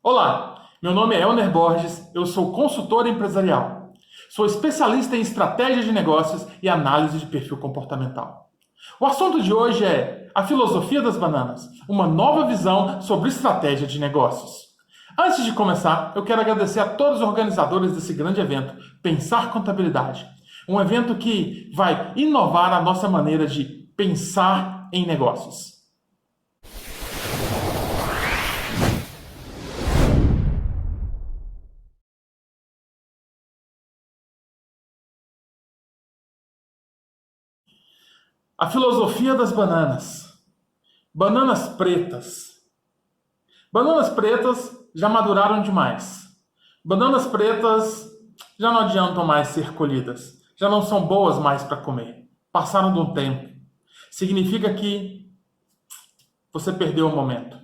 Olá, meu nome é Elner Borges, eu sou consultor empresarial. Sou especialista em estratégia de negócios e análise de perfil comportamental. O assunto de hoje é a filosofia das bananas, uma nova visão sobre estratégia de negócios. Antes de começar, eu quero agradecer a todos os organizadores desse grande evento, Pensar Contabilidade. Um evento que vai inovar a nossa maneira de pensar em negócios. A filosofia das bananas. Bananas pretas. Bananas pretas já maduraram demais. Bananas pretas já não adiantam mais ser colhidas. Já não são boas mais para comer. Passaram de um tempo. Significa que você perdeu o momento.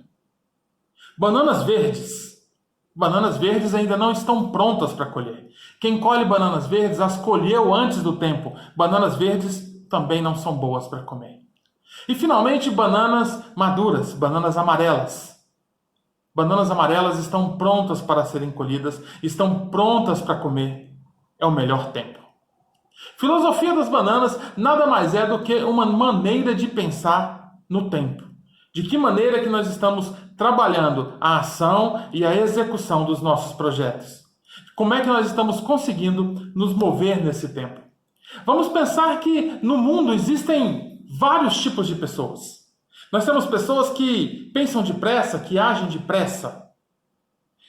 Bananas verdes. Bananas verdes ainda não estão prontas para colher. Quem colhe bananas verdes as colheu antes do tempo. Bananas verdes também não são boas para comer. E finalmente, bananas maduras, bananas amarelas. Bananas amarelas estão prontas para serem colhidas, estão prontas para comer. É o melhor tempo. Filosofia das bananas nada mais é do que uma maneira de pensar no tempo. De que maneira que nós estamos trabalhando a ação e a execução dos nossos projetos. Como é que nós estamos conseguindo nos mover nesse tempo. Vamos pensar que no mundo existem vários tipos de pessoas. Nós temos pessoas que pensam depressa, que agem depressa.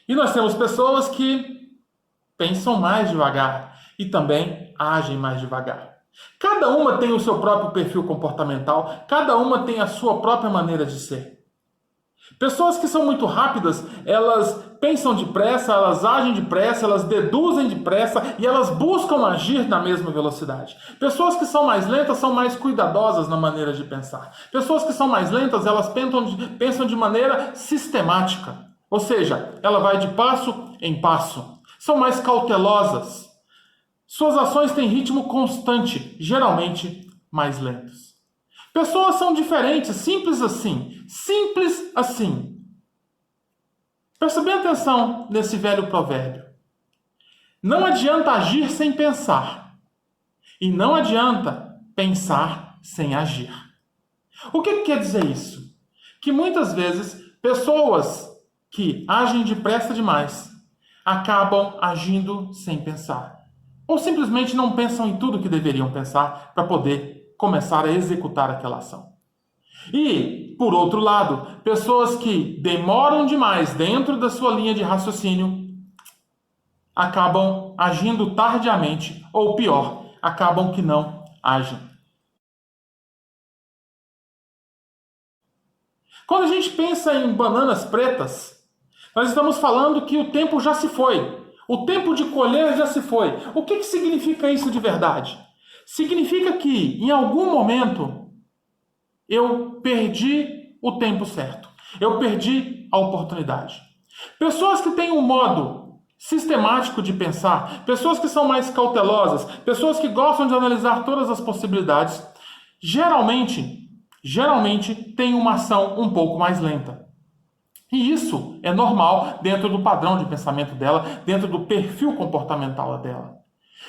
E nós temos pessoas que pensam mais devagar e também agem mais devagar. Cada uma tem o seu próprio perfil comportamental, cada uma tem a sua própria maneira de ser. Pessoas que são muito rápidas, elas pensam depressa, elas agem depressa, elas deduzem depressa e elas buscam agir na mesma velocidade. Pessoas que são mais lentas são mais cuidadosas na maneira de pensar. Pessoas que são mais lentas, elas pensam de maneira sistemática. Ou seja, ela vai de passo em passo. São mais cautelosas. Suas ações têm ritmo constante, geralmente mais lentos. Pessoas são diferentes, simples assim. Simples assim. Presta bem atenção nesse velho provérbio. Não adianta agir sem pensar. E não adianta pensar sem agir. O que quer dizer isso? Que muitas vezes pessoas que agem depressa demais acabam agindo sem pensar. Ou simplesmente não pensam em tudo que deveriam pensar para poder começar a executar aquela ação. E, por outro lado, pessoas que demoram demais dentro da sua linha de raciocínio acabam agindo tardiamente, ou pior, acabam que não agem. Quando a gente pensa em bananas pretas, nós estamos falando que o tempo já se foi. O tempo de colher já se foi. O que significa isso de verdade? Significa que, em algum momento, eu perdi o tempo certo. Eu perdi a oportunidade. Pessoas que têm um modo sistemático de pensar, pessoas que são mais cautelosas, pessoas que gostam de analisar todas as possibilidades, geralmente têm uma ação um pouco mais lenta. E isso é normal dentro do padrão de pensamento dela, dentro do perfil comportamental dela.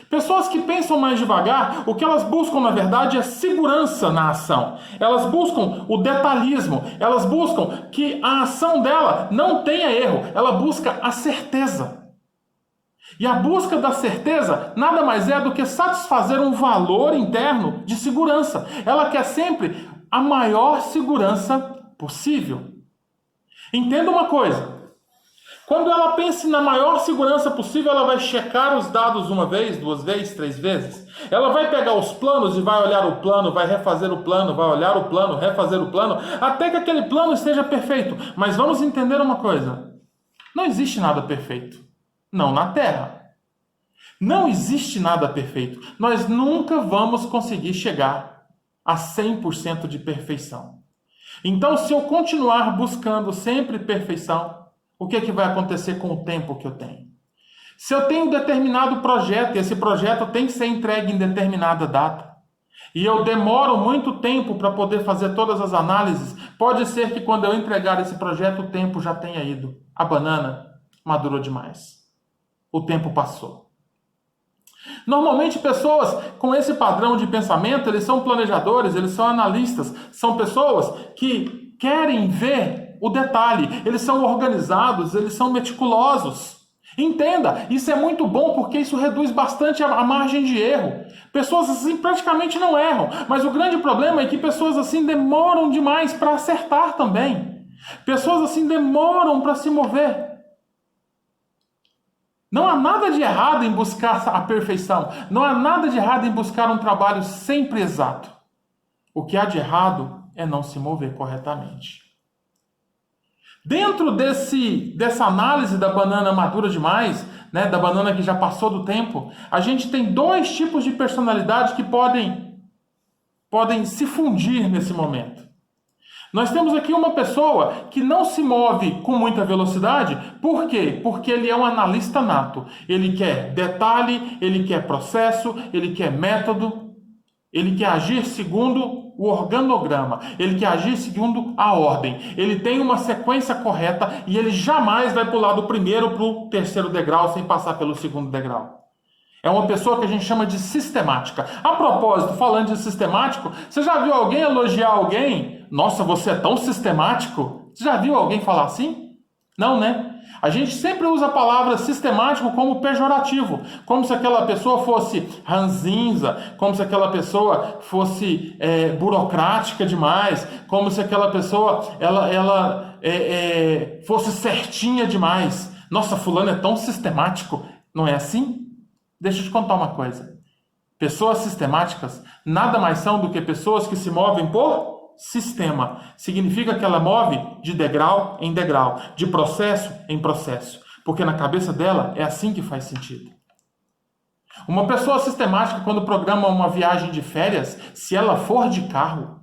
Pessoas que pensam mais devagar, o que elas buscam na verdade é segurança na ação. Elas buscam o detalhismo, elas buscam que a ação dela não tenha erro, ela busca a certeza. E a busca da certeza nada mais é do que satisfazer um valor interno de segurança. Ela quer sempre a maior segurança possível. Entenda uma coisa. Quando ela pensa na maior segurança possível, ela vai checar os dados uma vez, duas vezes, três vezes. Ela vai pegar os planos e vai olhar o plano, vai refazer o plano, vai olhar o plano, refazer o plano, até que aquele plano esteja perfeito. Mas vamos entender uma coisa. Não existe nada perfeito. Não na Terra. Não existe nada perfeito. Nós nunca vamos conseguir chegar a 100% de perfeição. Então, se eu continuar buscando sempre perfeição, o que vai acontecer com o tempo que eu tenho? Se eu tenho um determinado projeto e esse projeto tem que ser entregue em determinada data, e eu demoro muito tempo para poder fazer todas as análises, pode ser que quando eu entregar esse projeto o tempo já tenha ido. A banana madurou demais. O tempo passou. Normalmente pessoas com esse padrão de pensamento, eles são planejadores, eles são analistas, são pessoas que querem ver o detalhe, eles são organizados, eles são meticulosos. Entenda, isso é muito bom porque isso reduz bastante a margem de erro. Pessoas assim praticamente não erram, mas o grande problema é que pessoas assim demoram demais para acertar também. Pessoas assim demoram para se mover. Não há nada de errado em buscar a perfeição. Não há nada de errado em buscar um trabalho sempre exato. O que há de errado é não se mover corretamente. Dentro dessa análise da banana madura demais, né, da banana que já passou do tempo, a gente tem dois tipos de personalidade que podem se fundir nesse momento. Nós temos aqui uma pessoa que não se move com muita velocidade. Por quê? Porque ele é um analista nato. Ele quer detalhe, ele quer processo, ele quer método, ele quer agir segundo o organograma, ele quer agir segundo a ordem. Ele tem uma sequência correta e ele jamais vai pular do primeiro para o terceiro degrau sem passar pelo segundo degrau. É uma pessoa que a gente chama de sistemática. A propósito, falando de sistemático, você já viu alguém elogiar alguém? Nossa, você é tão sistemático. Você já viu alguém falar assim? Não, né? A gente sempre usa a palavra sistemático como pejorativo, como se aquela pessoa fosse ranzinza, como se aquela pessoa fosse burocrática demais, como se aquela pessoa fosse certinha demais. Nossa, fulano é tão sistemático. Não é assim? Deixa eu te contar uma coisa. Pessoas sistemáticas nada mais são do que pessoas que se movem por sistema. Significa que ela move de degrau em degrau, de processo em processo. Porque na cabeça dela é assim que faz sentido. Uma pessoa sistemática, quando programa uma viagem de férias, se ela for de carro,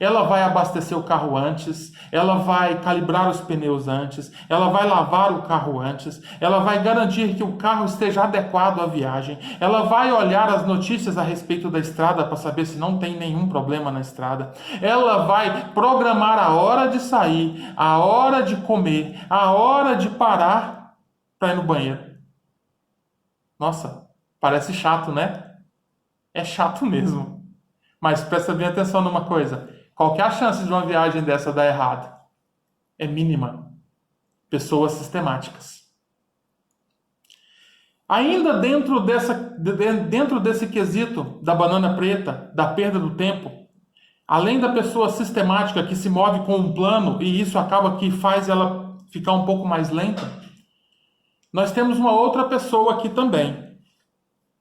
ela vai abastecer o carro antes, ela vai calibrar os pneus antes, ela vai lavar o carro antes, ela vai garantir que o carro esteja adequado à viagem, ela vai olhar as notícias a respeito da estrada para saber se não tem nenhum problema na estrada, ela vai programar a hora de sair, a hora de comer, a hora de parar para ir no banheiro. Nossa, parece chato, né? É chato mesmo. Mas presta bem atenção numa coisa. Qual que é a chance de uma viagem dessa dar errado? É mínima. Pessoas sistemáticas. Ainda dentro desse quesito da banana preta, da perda do tempo, além da pessoa sistemática que se move com um plano e isso acaba que faz ela ficar um pouco mais lenta, nós temos uma outra pessoa aqui também.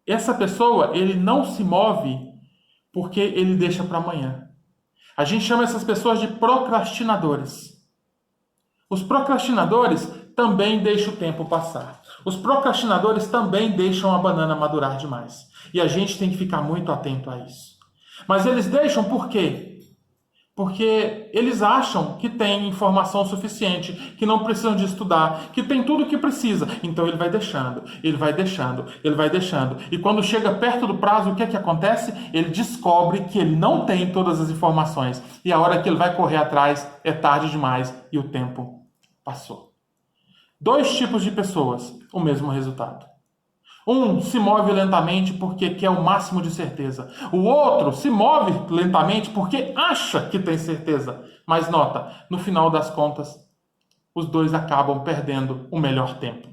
Essa pessoa, ele não se move porque ele deixa para amanhã. A gente chama essas pessoas de procrastinadores. Os procrastinadores também deixam o tempo passar. Os procrastinadores também deixam a banana madurar demais. E a gente tem que ficar muito atento a isso. Mas eles deixam por quê? Porque eles acham que tem informação suficiente, que não precisam de estudar, que tem tudo o que precisa. Então ele vai deixando, ele vai deixando, ele vai deixando. E quando chega perto do prazo, o que é que acontece? Ele descobre que ele não tem todas as informações. E a hora que ele vai correr atrás, é tarde demais e o tempo passou. Dois tipos de pessoas, o mesmo resultado. Um se move lentamente porque quer o máximo de certeza. O outro se move lentamente porque acha que tem certeza. Mas nota, no final das contas, os dois acabam perdendo o melhor tempo.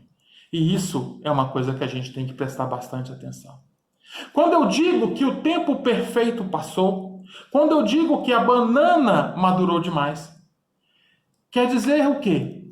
E isso é uma coisa que a gente tem que prestar bastante atenção. Quando eu digo que o tempo perfeito passou, quando eu digo que a banana madurou demais, quer dizer o quê?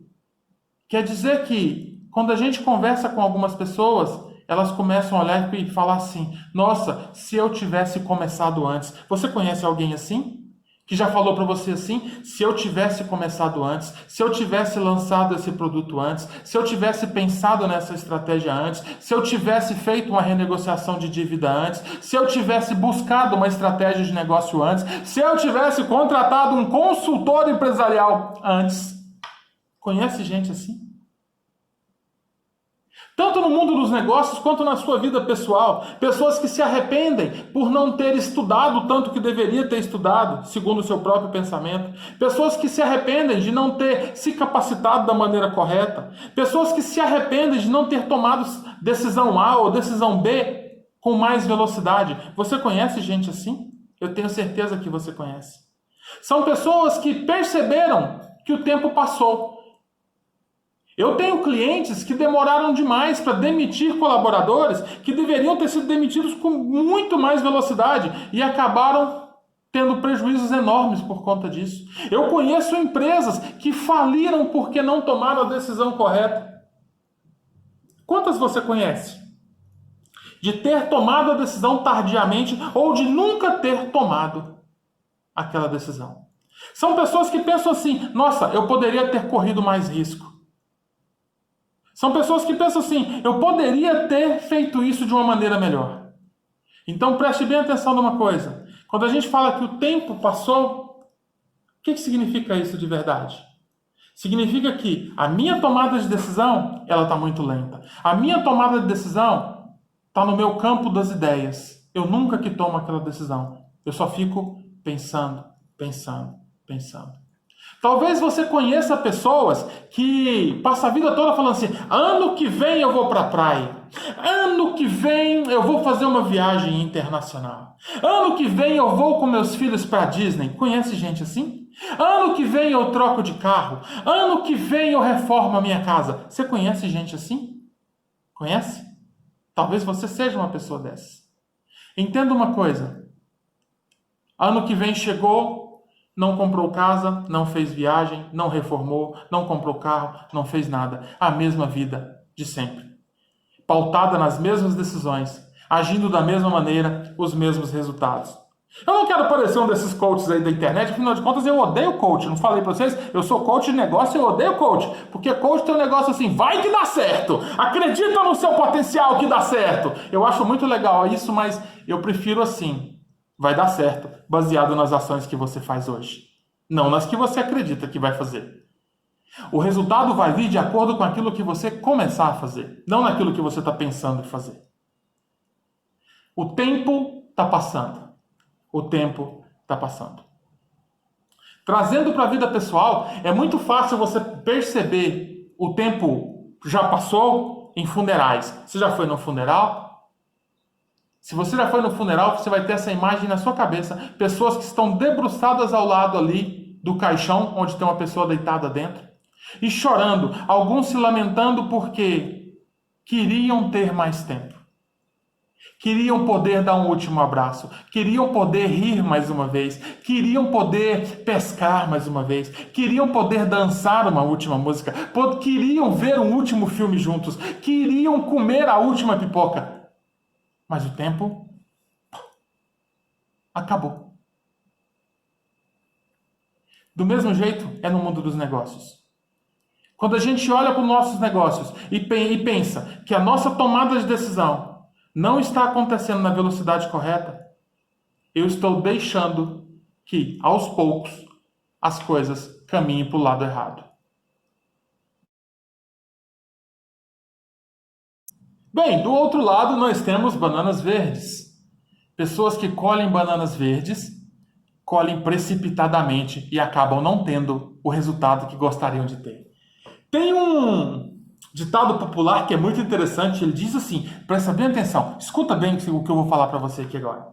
Quer dizer que quando a gente conversa com algumas pessoas, elas começam a olhar e falar assim: nossa, se eu tivesse começado antes. Você conhece alguém assim? Que já falou para você assim: se eu tivesse começado antes, se eu tivesse lançado esse produto antes, se eu tivesse pensado nessa estratégia antes, se eu tivesse feito uma renegociação de dívida antes, se eu tivesse buscado uma estratégia de negócio antes, se eu tivesse contratado um consultor empresarial antes. Conhece gente assim? Tanto no mundo dos negócios quanto na sua vida pessoal. Pessoas que se arrependem por não ter estudado tanto que deveria ter estudado, segundo o seu próprio pensamento. Pessoas que se arrependem de não ter se capacitado da maneira correta. Pessoas que se arrependem de não ter tomado decisão A ou decisão B com mais velocidade. Você conhece gente assim? Eu tenho certeza que você conhece. São pessoas que perceberam que o tempo passou. Eu tenho clientes que demoraram demais para demitir colaboradores que deveriam ter sido demitidos com muito mais velocidade e acabaram tendo prejuízos enormes por conta disso. Eu conheço empresas que faliram porque não tomaram a decisão correta. Quantas você conhece? De ter tomado a decisão tardiamente ou de nunca ter tomado aquela decisão. São pessoas que pensam assim: nossa, eu poderia ter corrido mais risco. São pessoas que pensam assim: eu poderia ter feito isso de uma maneira melhor. Então preste bem atenção numa coisa. Quando a gente fala que o tempo passou, o que significa isso de verdade? Significa que a minha tomada de decisão, ela está muito lenta. A minha tomada de decisão está no meu campo das ideias. Eu nunca que tomo aquela decisão. Eu só fico pensando. Talvez você conheça pessoas que passam a vida toda falando assim: ano que vem eu vou para a praia. Ano que vem eu vou fazer uma viagem internacional. Ano que vem eu vou com meus filhos para a Disney. Conhece gente assim? Ano que vem eu troco de carro. Ano que vem eu reformo a minha casa. Você conhece gente assim? Conhece? Talvez você seja uma pessoa dessa. Entenda uma coisa. Ano que vem chegou, não comprou casa, não fez viagem, não reformou, não comprou carro, não fez nada. A mesma vida de sempre. Pautada nas mesmas decisões, agindo da mesma maneira, os mesmos resultados. Eu não quero parecer um desses coaches aí da internet, afinal de contas eu odeio coach. Não falei pra vocês? Eu sou coach de negócio e eu odeio coach. Porque coach tem um negócio assim: vai que dá certo! Acredita no seu potencial que dá certo! Eu acho muito legal isso, mas eu prefiro assim: vai dar certo, baseado nas ações que você faz hoje. Não nas que você acredita que vai fazer. O resultado vai vir de acordo com aquilo que você começar a fazer, não naquilo que você está pensando em fazer. O tempo está passando. O tempo está passando. Trazendo para a vida pessoal, é muito fácil você perceber o tempo já passou em funerais. Você já foi no funeral? Se você já foi no funeral, você vai ter essa imagem na sua cabeça. Pessoas que estão debruçadas ao lado ali do caixão, onde tem uma pessoa deitada dentro. E chorando, alguns se lamentando porque queriam ter mais tempo. Queriam poder dar um último abraço. Queriam poder rir mais uma vez. Queriam poder pescar mais uma vez. Queriam poder dançar uma última música. Queriam ver um último filme juntos. Queriam comer a última pipoca. Mas o tempo acabou. Do mesmo jeito é no mundo dos negócios. Quando a gente olha para os nossos negócios e pensa que a nossa tomada de decisão não está acontecendo na velocidade correta, eu estou deixando que, aos poucos, as coisas caminhem para o lado errado. Bem, do outro lado nós temos bananas verdes. Pessoas que colhem bananas verdes, colhem precipitadamente e acabam não tendo o resultado que gostariam de ter. Tem um ditado popular que é muito interessante. Ele diz assim, presta bem atenção, escuta bem o que eu vou falar para você aqui agora.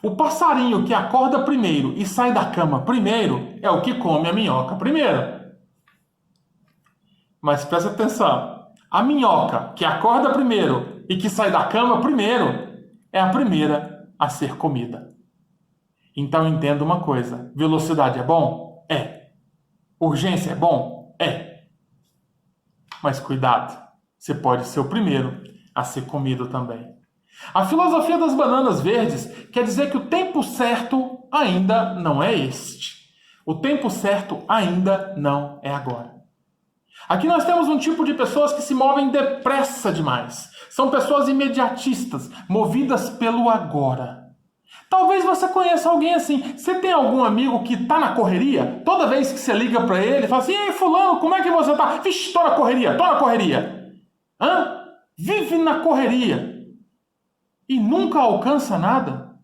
O passarinho que acorda primeiro e sai da cama primeiro é o que come a minhoca primeiro. Mas presta atenção, a minhoca que acorda primeiro e que sai da cama primeiro é a primeira a ser comida. Então entenda uma coisa, velocidade é bom? É. Urgência é bom? É. Mas cuidado, você pode ser o primeiro a ser comido também. A filosofia das bananas verdes quer dizer que o tempo certo ainda não é este. O tempo certo ainda não é agora. Aqui nós temos um tipo de pessoas que se movem depressa demais. São pessoas imediatistas, movidas pelo agora. Talvez você conheça alguém assim. Você tem algum amigo que está na correria? Toda vez que você liga para ele, fala assim: ei, fulano, como é que você está? Vixe, tô na correria. Hã? vive na correria e nunca alcança nada,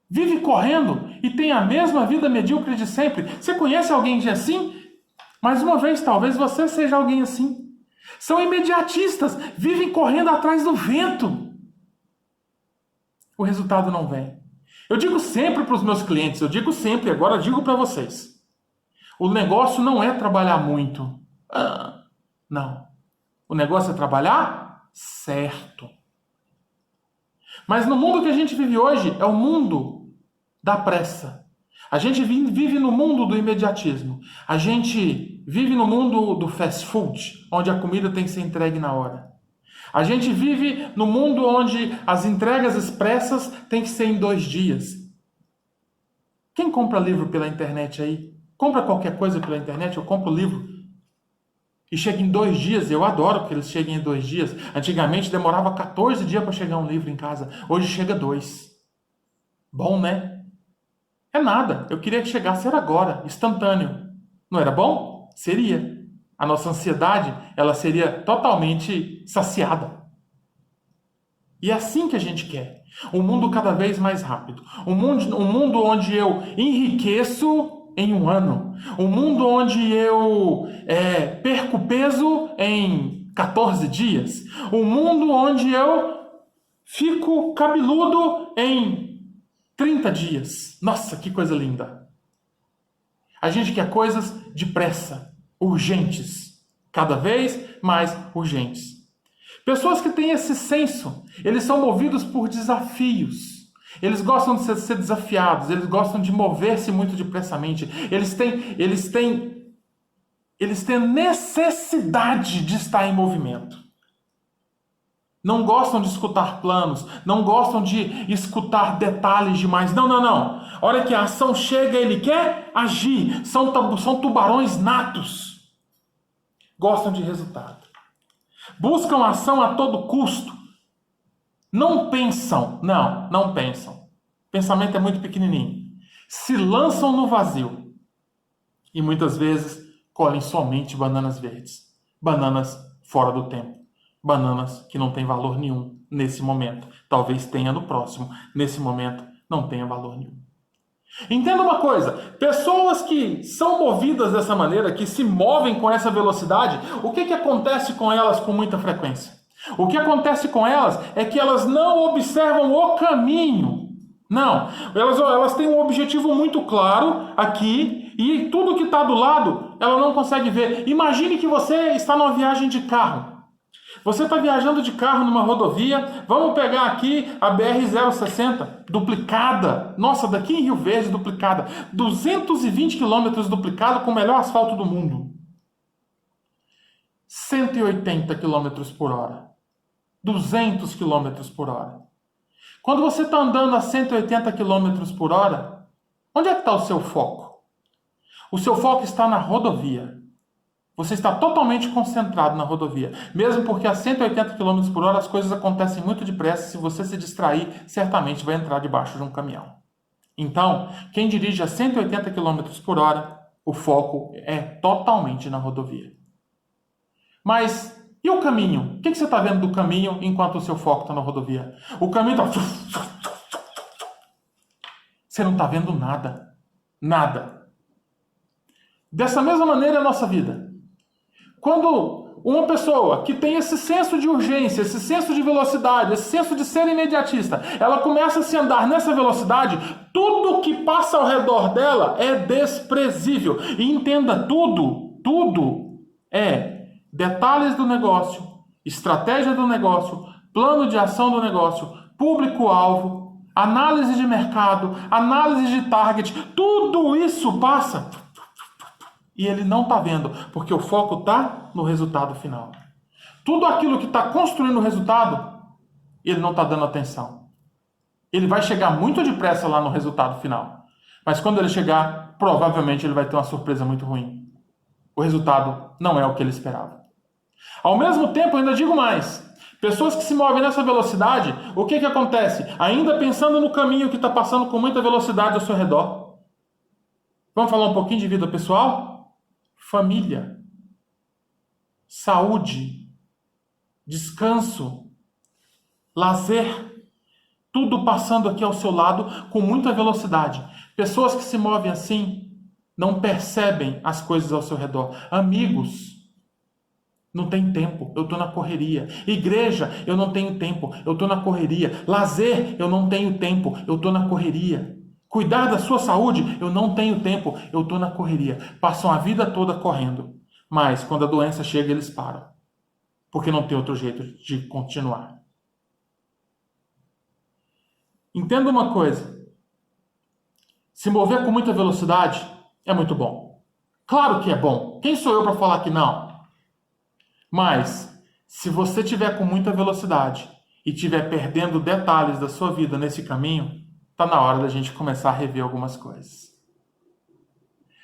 vive correndo e tem a mesma vida medíocre de sempre. Você conhece alguém assim? Mais uma vez, talvez você seja alguém assim. São imediatistas, vivem correndo atrás do vento. O resultado não vem. Eu digo sempre para os meus clientes, eu digo sempre, agora digo para vocês. O negócio não é trabalhar muito. Não. O negócio é trabalhar certo. Mas no mundo que a gente vive hoje, é o mundo da pressa. A gente vive no mundo do imediatismo. A gente vive no mundo do fast food, onde a comida tem que ser entregue na hora. A gente vive no mundo onde as entregas expressas têm que ser em 2 dias. Quem compra livro pela internet aí? Compra qualquer coisa pela internet, eu compro livro. E chega em 2 dias, eu adoro que eles cheguem em 2 dias. Antigamente demorava 14 dias para chegar um livro em casa. Hoje chega 2. Bom, né? É nada. Eu queria que chegasse era agora, instantâneo. Não era bom? Seria. A nossa ansiedade, ela seria totalmente saciada. E é assim que a gente quer. Um mundo cada vez mais rápido. Um mundo onde eu enriqueço em 1 ano. Um mundo onde eu perco peso em 14 dias. Um mundo onde eu fico cabeludo em 30 dias. Nossa, que coisa linda. A gente quer coisas depressa, urgentes. Cada vez mais urgentes. Pessoas que têm esse senso, eles são movidos por desafios. Eles gostam de ser desafiados, eles gostam de mover-se muito depressamente. Eles têm necessidade de estar em movimento. Não gostam de escutar planos, não gostam de escutar detalhes demais. Não. A hora que a ação chega, ele quer agir. São tubarões natos. Gostam de resultado. Buscam ação a todo custo. Não pensam. O pensamento é muito pequenininho. Se lançam no vazio. E muitas vezes colhem somente bananas verdes. Bananas fora do tempo. Bananas que não têm valor nenhum nesse momento. Talvez tenha no próximo. Nesse momento não tenha valor nenhum. Entenda uma coisa, pessoas que são movidas dessa maneira, que se movem com essa velocidade, o que acontece com elas com muita frequência? O que acontece com elas é que elas não observam o caminho. Não, elas têm um objetivo muito claro aqui e tudo que está do lado ela não consegue ver. Imagine que você está numa viagem de carro. Você está viajando de carro numa rodovia, vamos pegar aqui a BR-060, duplicada. Nossa, daqui em Rio Verde, duplicada. 220 quilômetros duplicado com o melhor asfalto do mundo. 180 quilômetros por hora. 200 quilômetros por hora. Quando você está andando a 180 quilômetros por hora, onde é que está o seu foco? O seu foco está na rodovia. Você está totalmente concentrado na rodovia. Mesmo porque a 180 km por hora as coisas acontecem muito depressa. Se você se distrair, certamente vai entrar debaixo de um caminhão. Então, quem dirige a 180 km por hora, o foco é totalmente na rodovia. Mas, e o caminho? O que você está vendo do caminho enquanto o seu foco está na rodovia? O caminho está... Você não está vendo nada. Nada. Dessa mesma maneira é a nossa vida. Quando uma pessoa que tem esse senso de urgência, esse senso de velocidade, esse senso de ser imediatista, ela começa a se andar nessa velocidade, tudo que passa ao redor dela é desprezível. E entenda, tudo é detalhes do negócio, estratégia do negócio, plano de ação do negócio, público-alvo, análise de mercado, análise de target, tudo isso passa... E ele não está vendo, porque o foco está no resultado final. Tudo aquilo que está construindo o resultado, ele não está dando atenção. Ele vai chegar muito depressa lá no resultado final. Mas quando ele chegar, provavelmente ele vai ter uma surpresa muito ruim. O resultado não é o que ele esperava. Ao mesmo tempo, eu ainda digo mais. Pessoas que se movem nessa velocidade, o que acontece? Ainda pensando no caminho que está passando com muita velocidade ao seu redor. Vamos falar um pouquinho de vida pessoal? Família, saúde, descanso, lazer, tudo passando aqui ao seu lado com muita velocidade. Pessoas que se movem assim não percebem as coisas ao seu redor. Amigos, não tem tempo, eu estou na correria. Igreja, eu não tenho tempo, eu estou na correria. Lazer, eu não tenho tempo, eu estou na correria. Cuidar da sua saúde, eu não tenho tempo, eu estou na correria. Passam a vida toda correndo. Mas quando a doença chega, eles param. Porque não tem outro jeito de continuar. Entenda uma coisa. Se mover com muita velocidade é muito bom. Claro que é bom. Quem sou eu para falar que não? Mas, se você estiver com muita velocidade e estiver perdendo detalhes da sua vida nesse caminho, está na hora da gente começar a rever algumas coisas.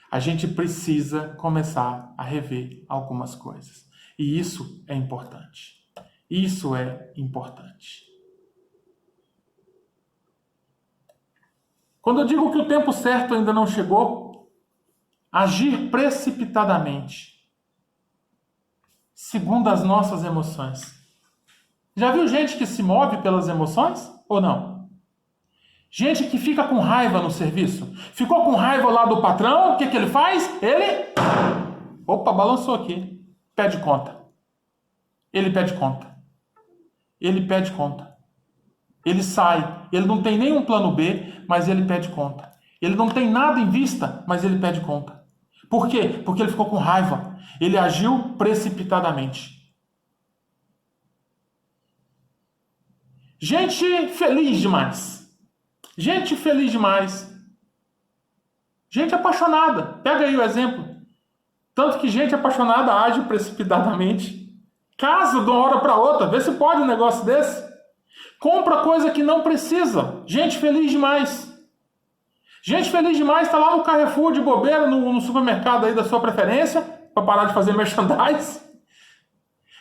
A gente precisa começar a rever algumas coisas. E isso é importante. Isso é importante. Quando eu digo que o tempo certo ainda não chegou, agir precipitadamente, segundo as nossas emoções. Já viu gente que se move pelas emoções ou não? Gente que fica com raiva no serviço. Ficou com raiva lá do patrão, o que ele faz? Ele... Opa, balançou aqui. Pede conta. Ele pede conta. Ele pede conta. Ele sai. Ele não tem nenhum plano B, mas ele pede conta. Ele não tem nada em vista, mas ele pede conta. Por quê? Porque ele ficou com raiva. Ele agiu precipitadamente. Gente feliz demais. Gente feliz demais. Gente apaixonada. Pega aí o exemplo. Tanto que gente apaixonada age precipitadamente. Casa de uma hora para outra. Vê se pode um negócio desse. Compra coisa que não precisa. Gente feliz demais. Gente feliz demais está lá no Carrefour de bobeira, no supermercado aí da sua preferência, para parar de fazer merchandise.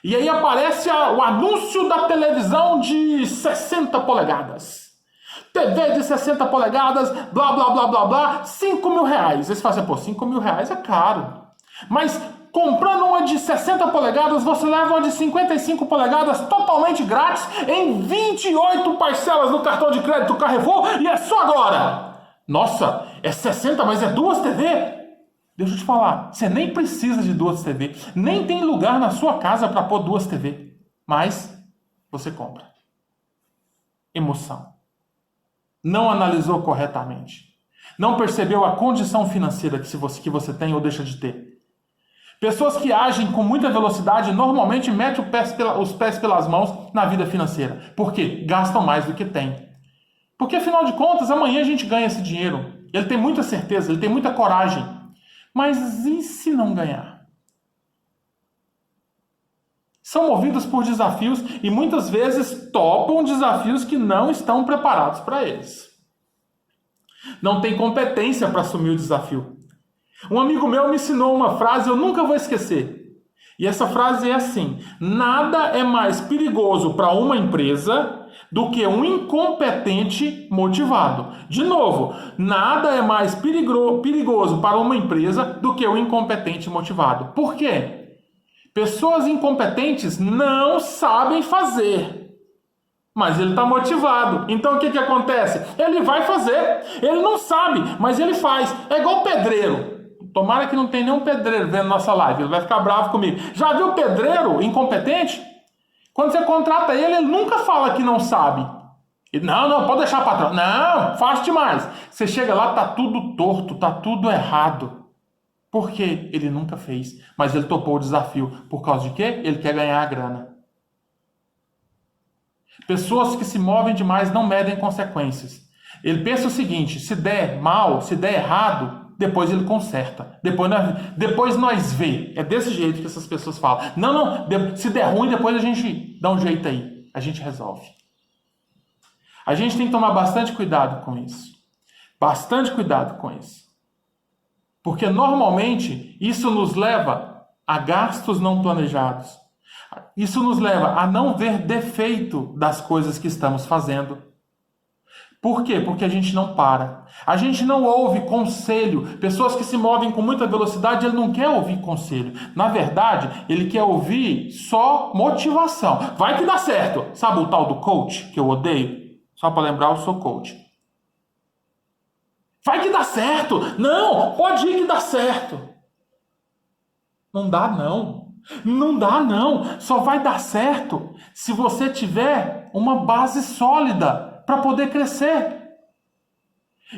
E aí aparece o anúncio da televisão de 60 polegadas. TV de 60 polegadas, blá, blá, blá, blá, blá, 5 mil reais. Aí você fala assim, pô, 5 mil reais é caro. Mas comprando uma de 60 polegadas, você leva uma de 55 polegadas totalmente grátis em 28 parcelas no cartão de crédito Carrefour e é só agora. Nossa, é 60, mas é duas TV? Deixa eu te falar, você nem precisa de duas TV, nem tem lugar na sua casa para pôr duas TV, mas você compra. Emoção. Não analisou corretamente. Não percebeu a condição financeira que você tem ou deixa de ter. Pessoas que agem com muita velocidade normalmente metem os pés pelas mãos na vida financeira. Por quê? Gastam mais do que têm. Porque, afinal de contas, amanhã a gente ganha esse dinheiro. Ele tem muita certeza, ele tem muita coragem. Mas e se não ganhar? São movidos por desafios e muitas vezes topam desafios que não estão preparados para eles. Não tem competência para assumir o desafio. Um amigo meu me ensinou uma frase que eu nunca vou esquecer. E essa frase é assim: nada é mais perigoso para uma empresa do que um incompetente motivado. De novo, nada é mais perigoso para uma empresa do que um incompetente motivado. Por quê? Pessoas incompetentes não sabem fazer, mas ele está motivado. Então o que acontece? Ele vai fazer. Ele não sabe, mas ele faz. É igual pedreiro. Tomara que não tenha nenhum pedreiro vendo nossa live, ele vai ficar bravo comigo. Já viu pedreiro incompetente? Quando você contrata ele, ele nunca fala que não sabe. Não, pode deixar, patrão. Não, faz demais. Você chega lá, tá tudo torto, tá tudo errado. Por quê? Ele nunca fez. Mas ele topou o desafio. Por causa de quê? Ele quer ganhar a grana. Pessoas que se movem demais não medem consequências. Ele pensa o seguinte: se der mal, se der errado, depois ele conserta. Depois nós vê. É desse jeito que essas pessoas falam. Não, se der ruim, depois a gente dá um jeito aí. A gente resolve. A gente tem que tomar bastante cuidado com isso. Bastante cuidado com isso. Porque normalmente isso nos leva a gastos não planejados. Isso nos leva a não ver defeito das coisas que estamos fazendo. Por quê? Porque a gente não para. A gente não ouve conselho. Pessoas que se movem com muita velocidade, ele não quer ouvir conselho. Na verdade, ele quer ouvir só motivação. Vai que dá certo. Sabe o tal do coach, que eu odeio? Só para lembrar, eu sou coach. Vai que dá certo. Não, pode ir que dá certo. Não dá não. Não dá não. Só vai dar certo se você tiver uma base sólida para poder crescer.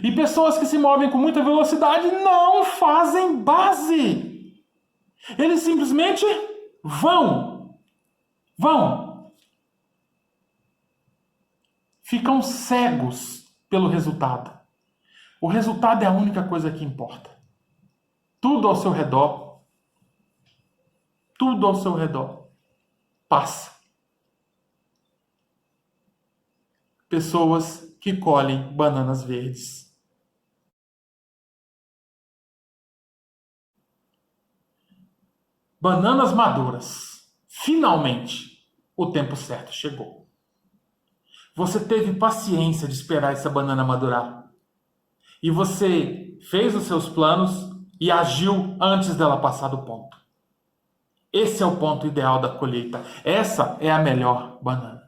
E pessoas que se movem com muita velocidade não fazem base. Eles simplesmente vão. Ficam cegos pelo resultado. O resultado é a única coisa que importa. Tudo ao seu redor passa. Pessoas que colhem bananas verdes. Bananas maduras. Finalmente, o tempo certo chegou. Você teve paciência de esperar essa banana madurar. E você fez os seus planos e agiu antes dela passar do ponto. Esse é o ponto ideal da colheita. Essa é a melhor banana.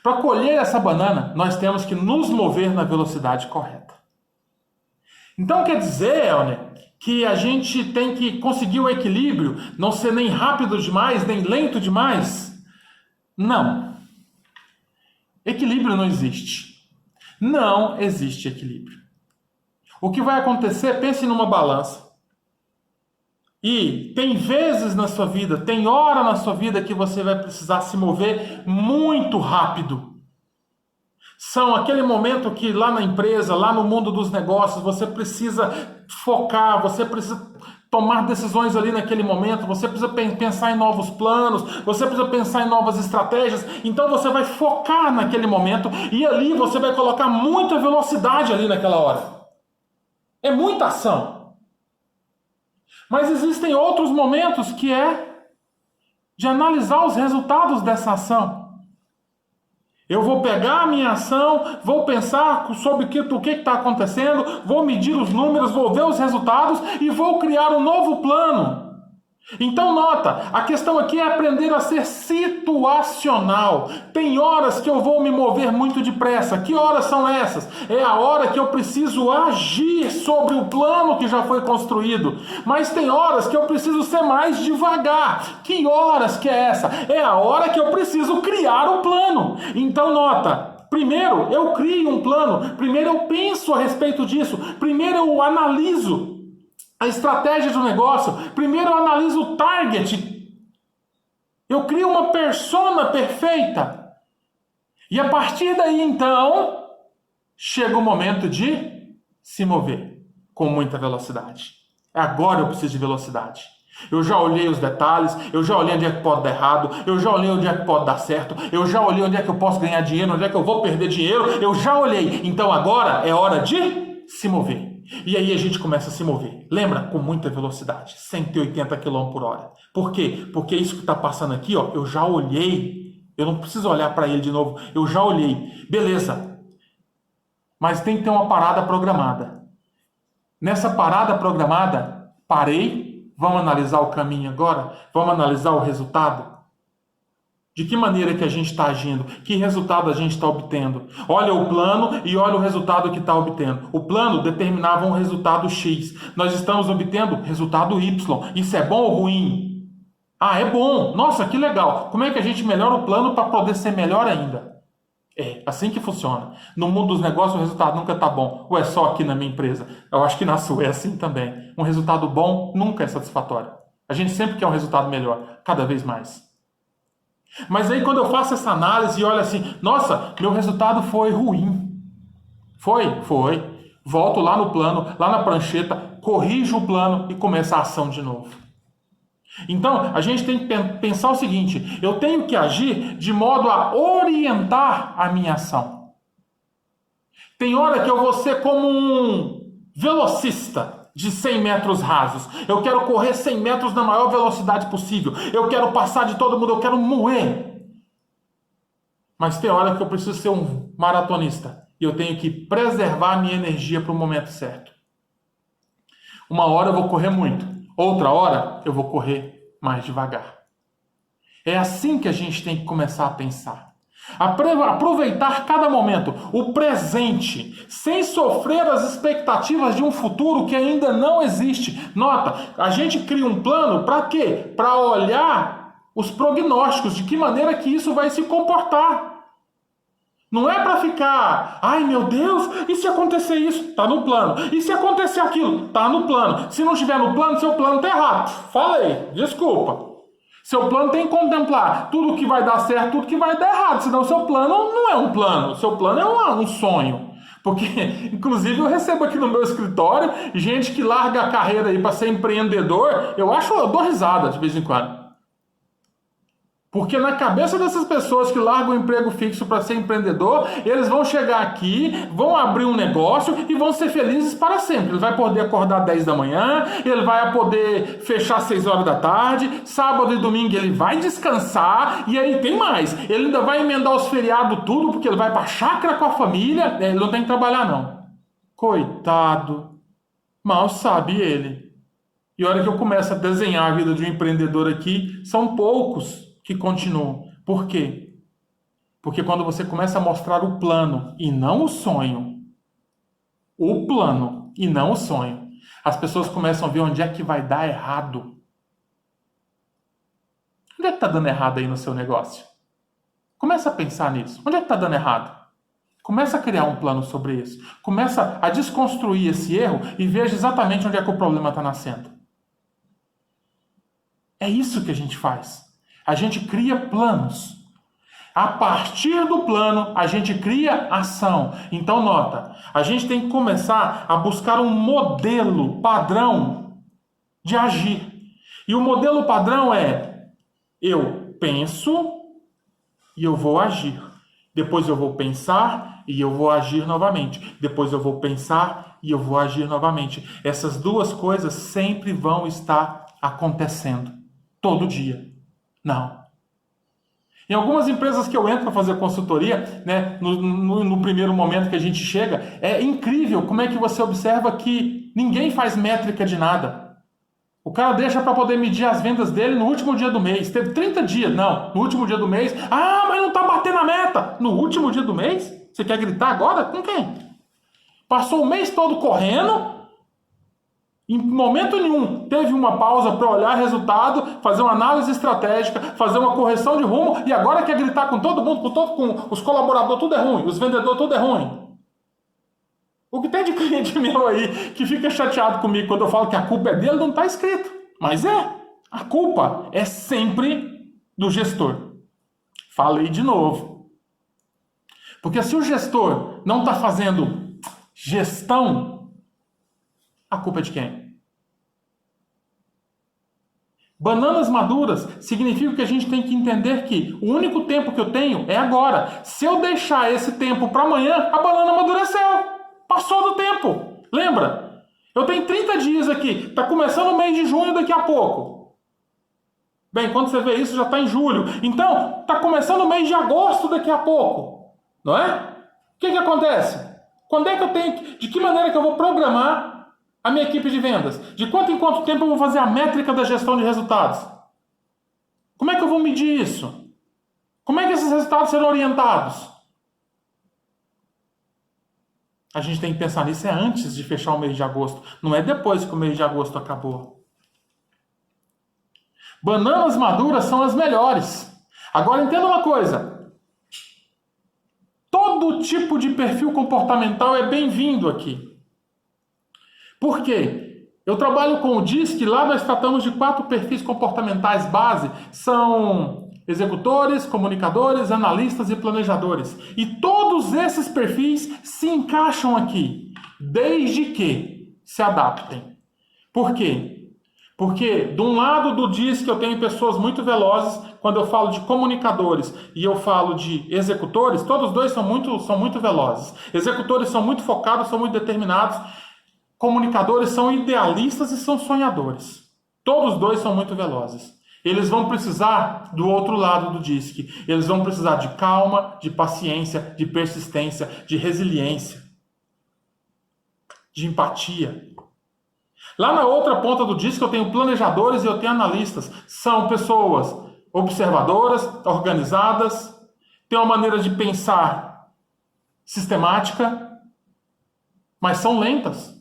Para colher essa banana, nós temos que nos mover na velocidade correta. Então quer dizer, Elner, que a gente tem que conseguir o equilíbrio, não ser nem rápido demais, nem lento demais? Não. Equilíbrio não existe. Não existe equilíbrio. O que vai acontecer, pense numa balança. E tem vezes na sua vida, tem hora na sua vida que você vai precisar se mover muito rápido. São aquele momento que lá na empresa, lá no mundo dos negócios, você precisa focar, você precisa tomar decisões ali naquele momento, você precisa pensar em novos planos, você precisa pensar em novas estratégias, então você vai focar naquele momento e ali você vai colocar muita velocidade ali naquela hora. É muita ação. Mas existem outros momentos que é de analisar os resultados dessa ação. Eu vou pegar a minha ação, vou pensar sobre o que está acontecendo, vou medir os números, vou ver os resultados e vou criar um novo plano. Então nota, a questão aqui é aprender a ser situacional. Tem horas que eu vou me mover muito depressa. Que horas são essas? É a hora que eu preciso agir sobre o plano que já foi construído. Mas tem horas que eu preciso ser mais devagar. Que horas que é essa? É a hora que eu preciso criar o plano. Então nota, primeiro eu crio um plano, primeiro eu penso a respeito disso, primeiro eu analiso a estratégia do negócio, primeiro eu analiso o target, eu crio uma persona perfeita, e a partir daí então, chega o momento de se mover com muita velocidade. Agora eu preciso de velocidade. Eu já olhei os detalhes, eu já olhei onde é que pode dar errado, eu já olhei onde é que pode dar certo, eu já olhei onde é que eu posso ganhar dinheiro, onde é que eu vou perder dinheiro, eu já olhei. Então agora é hora de se mover. E aí a gente começa a se mover. Lembra? Com muita velocidade. 180 km por hora. Por quê? Porque isso que está passando aqui, ó, eu já olhei. Eu não preciso olhar para ele de novo. Eu já olhei. Beleza. Mas tem que ter uma parada programada. Nessa parada programada, parei. Vamos analisar o caminho agora? Vamos analisar o resultado? De que maneira que a gente está agindo? Que resultado a gente está obtendo? Olha o plano e olha o resultado que está obtendo. O plano determinava um resultado X. Nós estamos obtendo resultado Y. Isso é bom ou ruim? Ah, é bom. Nossa, que legal. Como é que a gente melhora o plano para poder ser melhor ainda? É assim que funciona. No mundo dos negócios o resultado nunca está bom. Ou é só aqui na minha empresa? Eu acho que na sua é assim também. Um resultado bom nunca é satisfatório. A gente sempre quer um resultado melhor. Cada vez mais. Mas aí quando eu faço essa análise e olho assim, nossa, meu resultado foi ruim. Foi. Volto lá no plano, lá na prancheta, corrijo o plano e começo a ação de novo. Então, a gente tem que pensar o seguinte, eu tenho que agir de modo a orientar a minha ação. Tem hora que eu vou ser como um velocista de 100 metros rasos. Eu quero correr 100 metros na maior velocidade possível. Eu quero passar de todo mundo, eu quero moer. Mas tem hora que eu preciso ser um maratonista. E eu tenho que preservar a minha energia para o momento certo. Uma hora eu vou correr muito, outra hora eu vou correr mais devagar. É assim que a gente tem que começar a pensar. Aproveitar cada momento, o presente, sem sofrer as expectativas de um futuro que ainda não existe. Nota, a gente cria um plano para quê? Para olhar os prognósticos, de que maneira que isso vai se comportar. Não é para ficar, ai meu Deus, e se acontecer isso? Tá no plano. E se acontecer aquilo? Tá no plano. Se não estiver no plano, seu plano tá errado. Falei, desculpa. Seu plano tem que contemplar tudo que vai dar certo, tudo que vai dar errado. Senão seu plano não é um plano. Seu plano é um sonho. Porque, inclusive, eu recebo aqui no meu escritório gente que larga a carreira aí para ser empreendedor. Eu dou risada de vez em quando. Porque na cabeça dessas pessoas que largam o emprego fixo para ser empreendedor, eles vão chegar aqui, vão abrir um negócio e vão ser felizes para sempre. Ele vai poder acordar 10 da manhã, ele vai poder fechar 6 horas da tarde, sábado e domingo ele vai descansar, e aí tem mais. Ele ainda vai emendar os feriados tudo, porque ele vai para a chácara com a família, ele não tem que trabalhar não. Coitado, mal sabe ele. E a hora que eu começo a desenhar a vida de um empreendedor aqui, são poucos que continuam. Por quê? Porque quando você começa a mostrar o plano e não o sonho, as pessoas começam a ver onde é que vai dar errado. Onde é que está dando errado aí no seu negócio? Começa a pensar nisso. Onde é que está dando errado? Começa a criar um plano sobre isso. Começa a desconstruir esse erro e veja exatamente onde é que o problema está nascendo. É isso que a gente faz. A gente cria planos. A partir do plano, a gente cria ação. Então, nota, a gente tem que começar a buscar um modelo padrão de agir. E o modelo padrão é: eu penso e eu vou agir. Depois eu vou pensar e eu vou agir novamente. Depois eu vou pensar e eu vou agir novamente. Essas duas coisas sempre vão estar acontecendo. Todo dia. Não. Em algumas empresas que eu entro para fazer consultoria, né, no primeiro momento que a gente chega, é incrível como é que você observa que ninguém faz métrica de nada. O cara deixa para poder medir as vendas dele no último dia do mês. Teve 30 dias. Não, no último dia do mês. Ah, mas não está batendo a meta. No último dia do mês? Você quer gritar agora? Com quem? Passou o mês todo correndo. Em momento nenhum teve uma pausa para olhar resultado, fazer uma análise estratégica, fazer uma correção de rumo e agora quer gritar com todo mundo, com os colaboradores, tudo é ruim, os vendedores, tudo é ruim. O que tem de cliente meu aí que fica chateado comigo quando eu falo que a culpa é dele, não está escrito. Mas a culpa é sempre do gestor. Falei de novo. Porque se o gestor não está fazendo gestão, a culpa é de quem? Bananas maduras significa que a gente tem que entender que o único tempo que eu tenho é agora. Se eu deixar esse tempo para amanhã, a banana amadureceu. Passou do tempo. Lembra? Eu tenho 30 dias aqui. Está começando o mês de junho daqui a pouco. Bem, quando você vê isso, já está em julho. Então, está começando o mês de agosto daqui a pouco. Não é? O que acontece? Quando é que eu tenho... De que maneira que eu vou programar a minha equipe de vendas? De quanto em quanto tempo eu vou fazer a métrica da gestão de resultados? Como é que eu vou medir isso? Como é que esses resultados serão orientados? A gente tem que pensar nisso antes de fechar o mês de agosto. Não é depois que o mês de agosto acabou. Bananas maduras são as melhores. Agora entenda uma coisa. Todo tipo de perfil comportamental é bem-vindo aqui. Por quê? Eu trabalho com o DISC, lá nós tratamos de 4 perfis comportamentais base. São executores, comunicadores, analistas e planejadores. E todos esses perfis se encaixam aqui, desde que se adaptem. Por quê? Porque, de um lado do DISC, eu tenho pessoas muito velozes. Quando eu falo de comunicadores e eu falo de executores, todos dois são muito velozes. Executores são muito focados, são muito determinados. Comunicadores são idealistas e são sonhadores. Todos dois são muito velozes. eles vão precisar do outro lado do DISC. Eles vão precisar de calma, de paciência, de persistência, de resiliência, de empatia. Lá na outra ponta do DISC eu tenho planejadores e eu tenho analistas. São pessoas observadoras, organizadas, têm uma maneira de pensar sistemática, mas são lentas.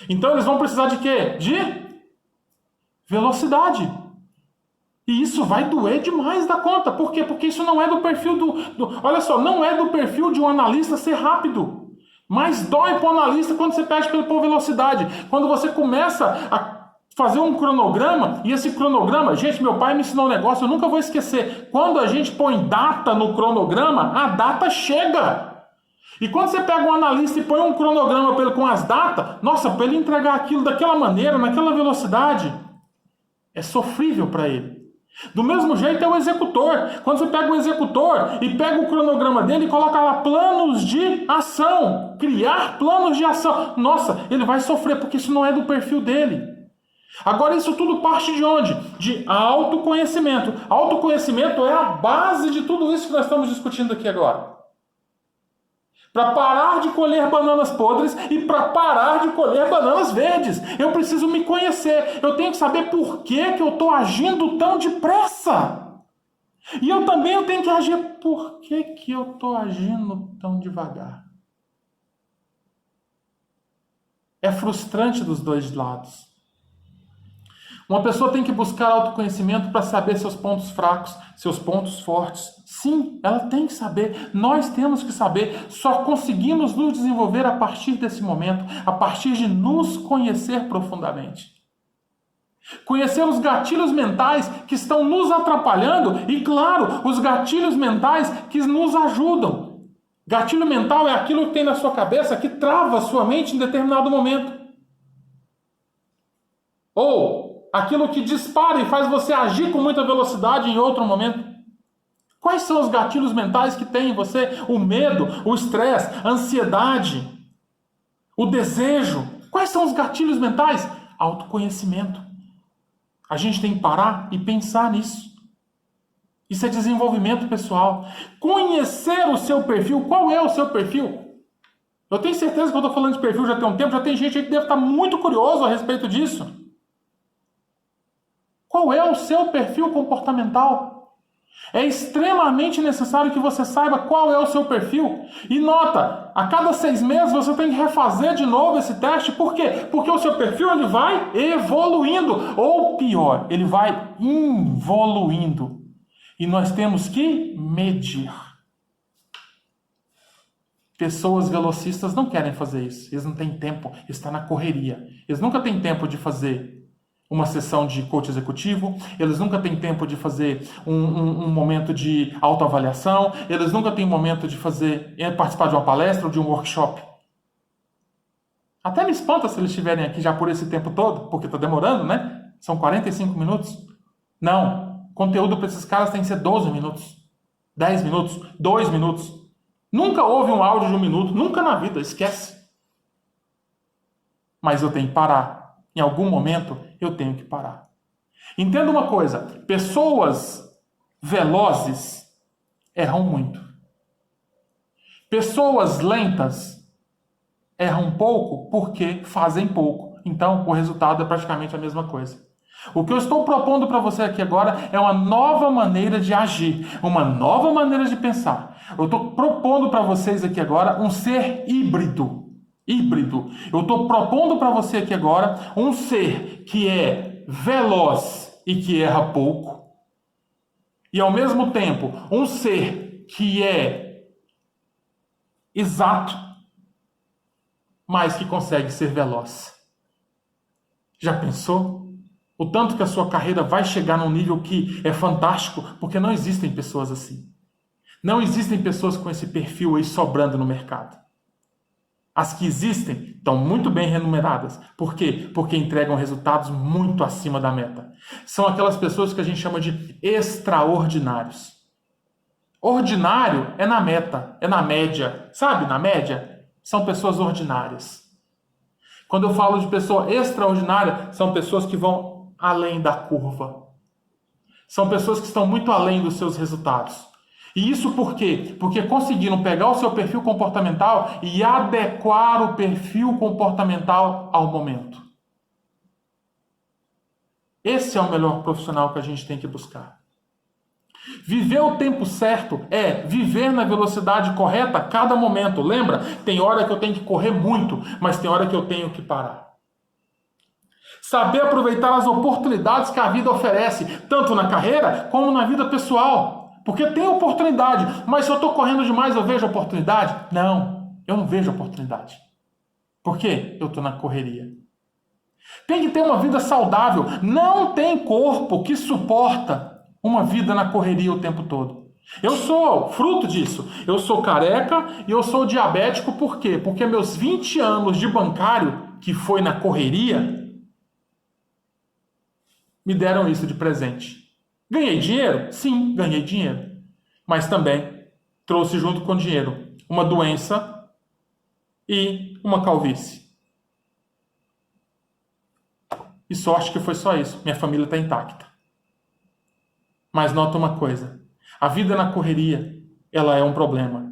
Então eles vão precisar de quê? De velocidade. E isso vai doer demais da conta. Por quê? Porque isso não é do perfil olha só, não é do perfil de um analista ser rápido. Mas dói para o analista quando você pede por velocidade. Quando você começa a fazer um cronograma, e esse cronograma, gente, meu pai me ensinou um negócio, eu nunca vou esquecer. Quando a gente põe data no cronograma, a data chega. E quando você pega um analista e põe um cronograma para ele com as datas, nossa, para ele entregar aquilo daquela maneira, naquela velocidade, é sofrível para ele. Do mesmo jeito é o executor. Quando você pega o executor e pega o cronograma dele e coloca lá planos de ação, criar planos de ação, nossa, ele vai sofrer porque isso não é do perfil dele. Agora isso tudo parte de onde? De autoconhecimento. Autoconhecimento é a base de tudo isso que nós estamos discutindo aqui agora. Para parar de colher bananas podres e para parar de colher bananas verdes. Eu preciso me conhecer. Eu tenho que saber por que eu estou agindo tão depressa. E eu também tenho que agir por que eu estou agindo tão devagar. É frustrante dos dois lados. Uma pessoa tem que buscar autoconhecimento para saber seus pontos fracos, seus pontos fortes. Sim, ela tem que saber. Nós temos que saber. Só conseguimos nos desenvolver a partir desse momento, a partir de nos conhecer profundamente. Conhecer os gatilhos mentais que estão nos atrapalhando e, claro, os gatilhos mentais que nos ajudam. Gatilho mental é aquilo que tem na sua cabeça que trava a sua mente em determinado momento. Ou aquilo que dispara e faz você agir com muita velocidade em outro momento. Quais são os gatilhos mentais que tem em você? O medo, o estresse, a ansiedade, o desejo. Quais são os gatilhos mentais? Autoconhecimento. A gente tem que parar e pensar nisso. Isso é desenvolvimento pessoal. Conhecer o seu perfil. Qual é o seu perfil? Eu tenho certeza que eu estou falando de perfil já tem um tempo, já tem gente aí que deve estar muito curioso a respeito disso. Qual é o seu perfil comportamental? É extremamente necessário que você saiba qual é o seu perfil. E nota, a cada 6 meses você tem que refazer de novo esse teste. Por quê? Porque o seu perfil ele vai evoluindo. Ou pior, ele vai involuindo. E nós temos que medir. Pessoas velocistas não querem fazer isso. Eles não têm tempo. Está na correria. Eles nunca têm tempo de fazer uma sessão de coach executivo, eles nunca têm tempo de fazer um momento de autoavaliação, eles nunca têm momento de participar de uma palestra ou de um workshop. Até me espanta se eles estiverem aqui já por esse tempo todo, porque está demorando, né? São 45 minutos. Não, conteúdo para esses caras tem que ser 12 minutos, 10 minutos, 2 minutos. Nunca houve um áudio de 1 minuto, nunca na vida, esquece. Mas eu tenho que parar. Em algum momento, eu tenho que parar. Entenda uma coisa. Pessoas velozes erram muito. Pessoas lentas erram pouco porque fazem pouco. Então, o resultado é praticamente a mesma coisa. O que eu estou propondo para você aqui agora é uma nova maneira de agir, uma nova maneira de pensar. Eu estou propondo para vocês aqui agora um ser híbrido. Eu estou propondo para você aqui agora um ser que é veloz e que erra pouco. E ao mesmo tempo, um ser que é exato, mas que consegue ser veloz. Já pensou? O tanto que a sua carreira vai chegar num nível que é fantástico, porque não existem pessoas assim. Não existem pessoas com esse perfil aí sobrando no mercado. As que existem estão muito bem remuneradas. Por quê? Porque entregam resultados muito acima da meta. São aquelas pessoas que a gente chama de extraordinários. Ordinário é na meta, é na média. Sabe, na média? São pessoas ordinárias. Quando eu falo de pessoa extraordinária, são pessoas que vão além da curva. São pessoas que estão muito além dos seus resultados. E isso por quê? Porque conseguiram pegar o seu perfil comportamental e adequar o perfil comportamental ao momento. Esse é o melhor profissional que a gente tem que buscar. Viver o tempo certo é viver na velocidade correta a cada momento. Lembra? Tem hora que eu tenho que correr muito, mas tem hora que eu tenho que parar. Saber aproveitar as oportunidades que a vida oferece, tanto na carreira como na vida pessoal. Porque tem oportunidade, mas se eu estou correndo demais, eu vejo oportunidade? Não, eu não vejo oportunidade. Por quê? Eu estou na correria. Tem que ter uma vida saudável. Não tem corpo que suporta uma vida na correria o tempo todo. Eu sou fruto disso. Eu sou careca e eu sou diabético. Por quê? Porque meus 20 anos de bancário, que foi na correria, me deram isso de presente. Ganhei dinheiro? Sim, ganhei dinheiro. Mas também trouxe junto com o dinheiro uma doença e uma calvície. E sorte que foi só isso. Minha família está intacta. Mas nota uma coisa. A vida na correria, ela é um problema.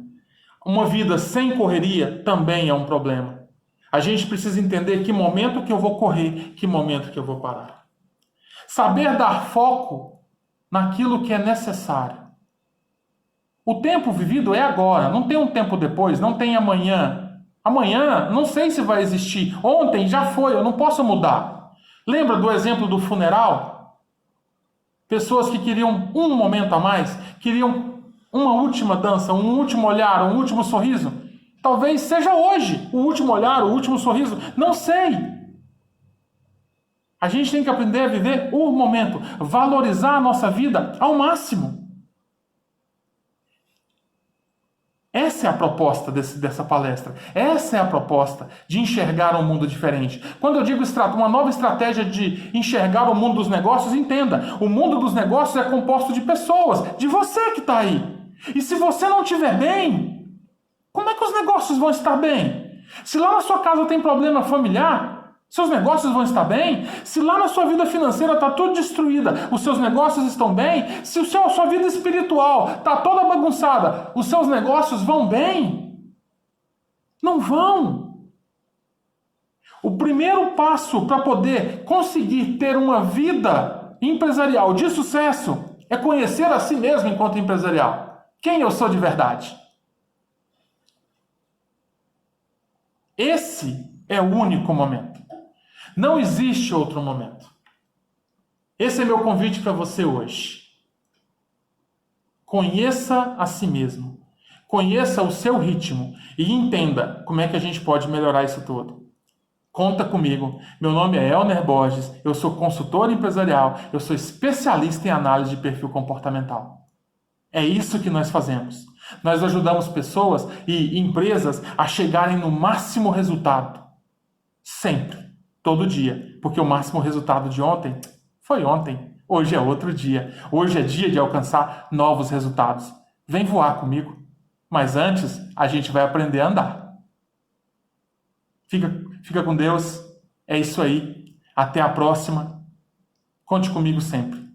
Uma vida sem correria também é um problema. A gente precisa entender que momento que eu vou correr, que momento que eu vou parar. Saber dar foco naquilo que é necessário. O tempo vivido é agora, não tem um tempo depois, não tem amanhã. Amanhã, não sei se vai existir. Ontem já foi, eu não posso mudar. Lembra do exemplo do funeral? Pessoas que queriam um momento a mais, queriam uma última dança, um último olhar, um último sorriso. Talvez seja hoje o último olhar, o último sorriso, não sei. A gente tem que aprender a viver o momento, valorizar a nossa vida ao máximo. Essa é a proposta dessa palestra. Essa é a proposta de enxergar um mundo diferente. Quando eu digo uma nova estratégia de enxergar o mundo dos negócios, entenda, o mundo dos negócios é composto de pessoas, de você que está aí. E se você não estiver bem, como é que os negócios vão estar bem? Se lá na sua casa tem problema familiar, seus negócios vão estar bem? Se lá na sua vida financeira está tudo destruída, os seus negócios estão bem? Se a sua vida espiritual está toda bagunçada, os seus negócios vão bem? Não vão. O primeiro passo para poder conseguir ter uma vida empresarial de sucesso é conhecer a si mesmo enquanto empresarial. Quem eu sou de verdade? Esse é o único momento. Não existe outro momento. Esse é meu convite para você hoje. Conheça a si mesmo. Conheça o seu ritmo e entenda como é que a gente pode melhorar isso tudo. Conta comigo. Meu nome é Elner Borges, eu sou consultor empresarial, eu sou especialista em análise de perfil comportamental. É isso que nós fazemos. Nós ajudamos pessoas e empresas a chegarem no máximo resultado. Sempre. Todo dia, porque o máximo resultado de ontem foi ontem. Hoje é outro dia. Hoje é dia de alcançar novos resultados. Vem voar comigo. Mas antes, a gente vai aprender a andar. Fica com Deus. É isso aí. Até a próxima. Conte comigo sempre.